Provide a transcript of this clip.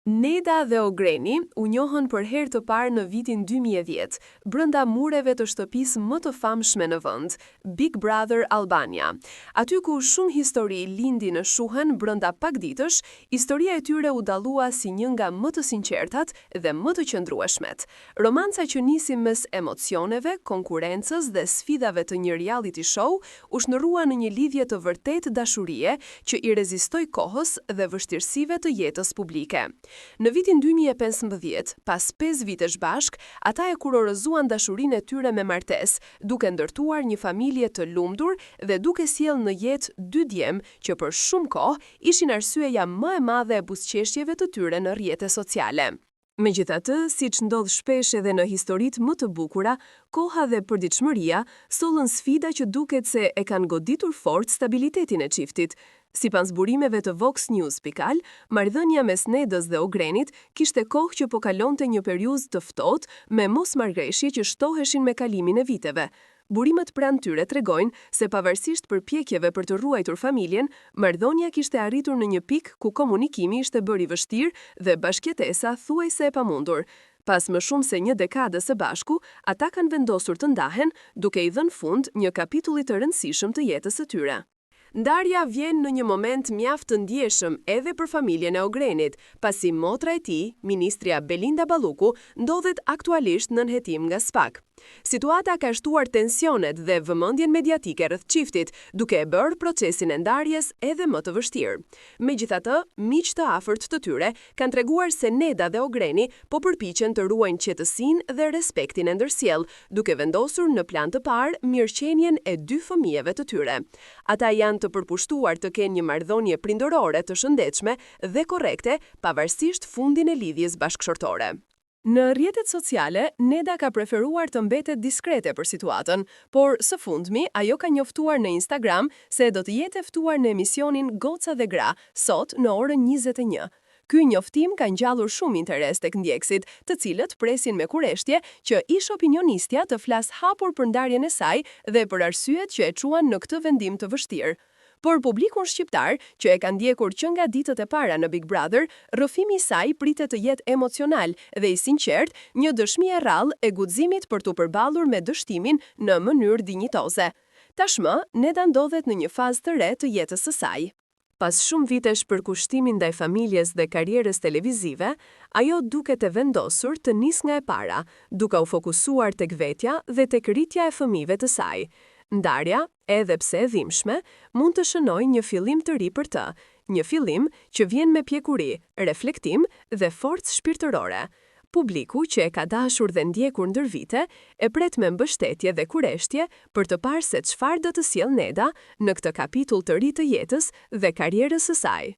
Neda dhe Ogreni u njohën për herë të parë në vitin 2010, brënda mureve të shtëpisë më të famshme në vend, Big Brother Albania. Aty ku shumë histori lindi në shuhen brënda pak ditësh, historia e tyre u dallua si një nga më të sinqertat dhe më të qëndrueshmet. Romanca që nisi mes emocioneve, konkurencës dhe sfidave të një reality show u shndërrua në një lidhje të vërtet dashurie që i rezistoi kohës dhe vështirësive të jetës publike. Në vitin 2015, pas 5 vitesh bashk, ata e kurorëzuan dashurinë e tyre me martesë, duke ndërtuar një familje të lumtur dhe duke sjellë në jetë 2 djem që për shumë kohë ishin arsyeja më e madhe e buzëqeshjeve të tyre në rrjete sociale. Megjithatë, siç ndodh shpesh edhe në historitë më të bukura, koha dhe përditshmëria sollën sfida që duket se e kanë goditur fort stabilitetin e çiftit. Sipas burimeve të Vox News.al, marrëdhënia mes Nedës dhe Ogrenit kishte kohë që po kalonte një periudhë të ftohtë me mosmarrëveshje që shtoheshin me kalimin e viteve. Burimet pranë tyre tregojnë se pavarësisht përpjekjeve për të ruajtur familjen, marrëdhënia kishte arritur në një pikë ku komunikimi ishte bërë i vështirë dhe bashkëjetesa thuajse e pamundur. Pas më shumë se një dekade së bashku, ata kanë vendosur të ndahen, duke i dhënë fund një kapitulli të rëndësishëm të jetës së tyre. Ndarja vjen në një moment mjaft të ndjeshëm edhe për familjen e Ogrenit, pasi motra e tij, ministrja Belinda Balluku, ndodhet aktualisht në nënhetim nga SPAK. Situata ka shtuar tensionet dhe vëmendjen mediatike rreth çiftit, duke e bërë procesin e ndarjes edhe më të vështirë. Megjithatë, miq të afërt të tyre kanë treguar se Neda dhe Ogreni po përpiqen të ruajnë qetësinë dhe respektin e ndërsjell, duke vendosur në plan të parë mirëqenien e 2 fëmijëve të tyre. Ata janë të përpushtuar të kenë një marrëdhënie prindërore të shëndetshme dhe korrekte, pavarësisht fundin e lidhjes bashkëshortore. Në rrjetet sociale, Neda ka preferuar të mbetet diskrete për situatën, por së fundmi ajo ka njoftuar në Instagram se do të jetë e ftuar në emisionin Goca dhe Gra, sot në orën 21. Ky njoftim ka ngjallur shumë interes tek ndjekësit, të cilët presin me kureshtje që ish opinionistja të flas hapur për ndarjen e saj dhe për arsyet që e çuan në këtë vendim të vështirë. Por publikun shqiptar, që e ka ndjekur që nga ditët e para në Big Brother, rrëfimi i saj pritet të jetë emocional dhe i sinqert, një dëshmi e rrallë e guximit për të përballur me dështimin në mënyrë dinjitoze. Tashmë, Neda ndodhet në një fazë të re të jetës së saj. Pas shumë vitesh përkushtimin ndaj familjes dhe karrierës televizive, ajo duket e vendosur të nis nga e para, duke u fokusuar tek vetja dhe tek rritja e fëmijëve të saj. Ndarja, edhe pse e dhimbshme, mund të shënojë një fillim të ri për të, një fillim që vjen me pjekuri, reflektim dhe forcë shpirtërore. Publiku që e ka dashur dhe ndjekur ndër vite, e pret me mbështetje dhe kureshtje për të parë se çfarë do të sjellë Neda në këtë kapitull të ri të jetës dhe karrierës së saj.